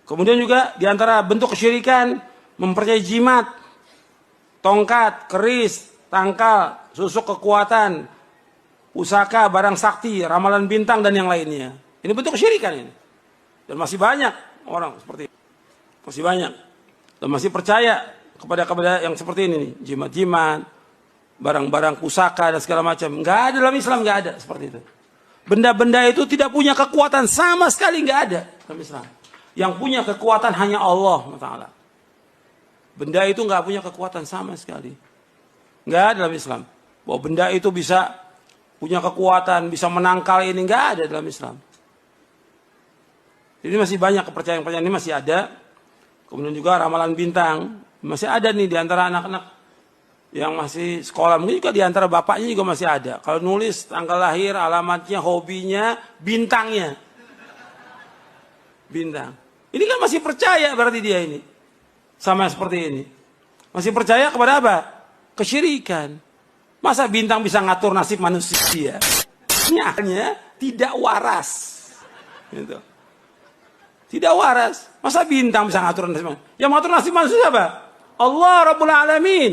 Kemudian juga diantara bentuk kesyirikan mempercayai jimat, tongkat, keris, tangkal, susuk kekuatan, pusaka, barang sakti, ramalan bintang dan yang lainnya. Ini bentuk kesyirikan ini. Dan masih banyak orang seperti ini. Masih banyak. Dan masih percaya kepada yang seperti ini nih, jimat-jimat, barang-barang pusaka dan segala macam. Enggak ada dalam Islam, enggak ada seperti itu. Benda-benda itu tidak punya kekuatan sama sekali, enggak ada dalam Islam. Yang punya kekuatan hanya Allah Ta'ala. Benda itu enggak punya kekuatan sama sekali. Enggak ada dalam Islam. Bahwa benda itu bisa punya kekuatan, bisa menangkal ini, enggak ada dalam Islam. Jadi masih banyak kepercayaan-kepercayaan ini masih ada. Kemudian juga ramalan bintang masih ada nih di antara anak-anak yang masih sekolah. Mungkin juga di antara bapaknya juga masih ada. Kalau nulis tanggal lahir, alamatnya, hobinya, bintangnya. Bintang. Ini kan masih percaya berarti dia ini. Sama seperti ini. Masih percaya kepada apa? Kesyirikan. Masa bintang bisa ngatur nasib manusia? Ini akhirnya tidak waras. Gitu. Tidak waras. Masa bintang bisa ngatur nasib manusia? Yang ngatur nasib manusia apa? Allah Rabbul Alamin.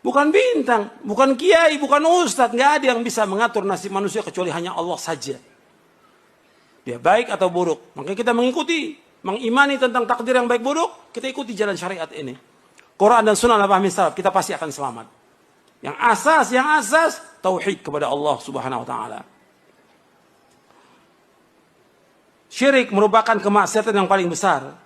Bukan bintang, bukan kiai, bukan ustadz. Nggak ada yang bisa mengatur nasib manusia kecuali hanya Allah saja. Dia baik atau buruk. Makanya kita mengikuti, mengimani tentang takdir yang baik buruk, kita ikuti jalan syariat ini. Quran dan sunnah ala fahmi salaf, kita pasti akan selamat. Yang asas, tauhid kepada Allah Subhanahu wa taala. Syirik merupakan kemaksiatan yang paling besar,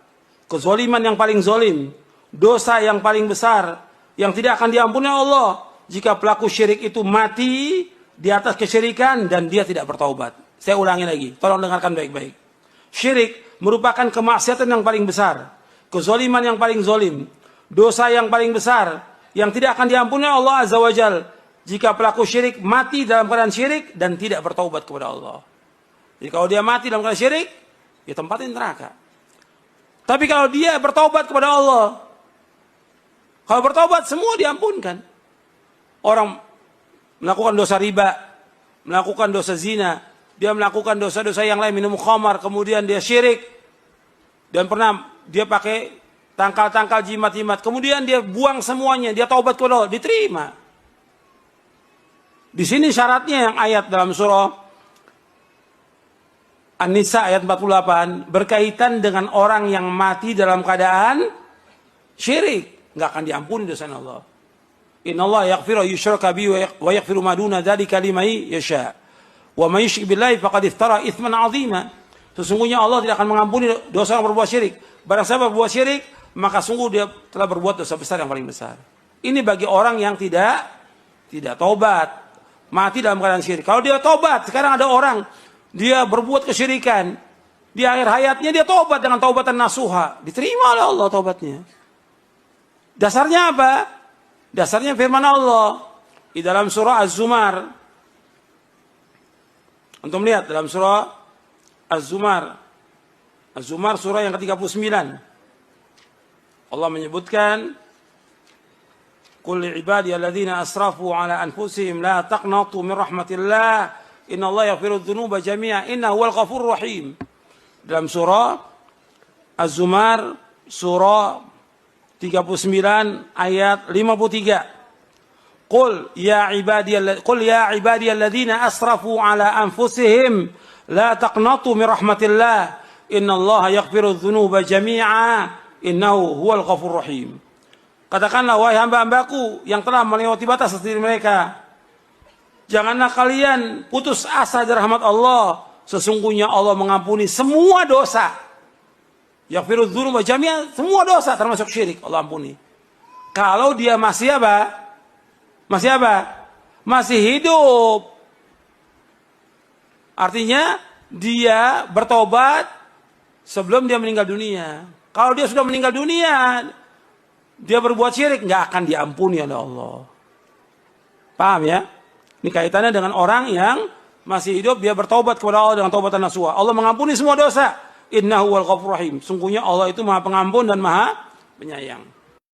kezaliman yang paling zalim, dosa yang paling besar yang tidak akan diampuni Allah jika pelaku syirik itu mati di atas kesyirikan dan dia tidak bertaubat. Saya ulangi lagi, tolong dengarkan baik-baik. Syirik merupakan kemaksiatan yang paling besar, kezaliman yang paling zalim, dosa yang paling besar yang tidak akan diampuni Allah Azza wa Jalla jika pelaku syirik mati dalam keadaan syirik dan tidak bertaubat kepada Allah. Jadi kalau dia mati dalam keadaan syirik, dia tempatin neraka. Tapi kalau dia bertaubat kepada Allah, kalau bertaubat semua diampunkan. Orang melakukan dosa riba, melakukan dosa zina, dia melakukan dosa-dosa yang lain, minum khamar, kemudian dia syirik, dan pernah dia pakai tangkal-tangkal jimat-jimat, kemudian dia buang semuanya, dia taubat kepada Allah, diterima. Di sini syaratnya yang ayat dalam surah An-Nisa ayat 48 berkaitan dengan orang yang mati dalam keadaan syirik, nggak akan diampuni dosanya Allah. Innallaha yaghfiru yushraka bihi wa yaghfiru ma duna dzalika liman yasha. Wa may yusyrik billahi faqad iftara itsman 'azima. Sesungguhnya Allah tidak akan mengampuni dosa yang berbuat syirik. Barang siapa berbuat syirik, maka sungguh dia telah berbuat dosa besar yang paling besar. Ini bagi orang yang tidak taubat, mati dalam keadaan syirik. Kalau dia taubat, sekarang ada orang dia berbuat kesyirikan, di akhir hayatnya dia taubat dengan taubatan nasuha, diterima oleh Allah taubatnya. Dasarnya apa? Dasarnya firman Allah di dalam surah Az-Zumar. Untuk melihat dalam surah Az-Zumar. Az-Zumar surah yang ke-39. Allah menyebutkan, "Qul li'ibadiyalladzina asrafu 'ala anfusihim la taqnatu min rahmatillah, innallaha yaghfiru dzunuba jami'a, innahu huwal ghafurur rahim." Dalam surah Az-Zumar surah 39 ayat 53. Qul ya ibadiyalladzina asrafu 'ala anfusihim la taqnatu min rahmatillah, innallaha yaghfiru dzunuba jami'a, innahu huwal ghafurur rahim. Katakanlah, wahai hamba-hambaku yang telah melewati batas diri mereka, janganlah kalian putus asa dari rahmat Allah. Sesungguhnya Allah mengampuni semua dosa. Yaghfiru dzunuba jami'a, semua dosa termasuk syirik Allah ampuni. Kalau dia masih apa? Masih hidup. Artinya dia bertobat sebelum dia meninggal dunia. Kalau dia sudah meninggal dunia, dia berbuat syirik, nggak akan diampuni oleh Allah. Paham ya? Ini kaitannya dengan orang yang masih hidup, dia bertobat kepada Allah dengan taubatan nasuha. Allah mengampuni semua dosa. Innahu wal ghafurur rahim. Sungguhnya Allah itu Maha Pengampun dan Maha Penyayang.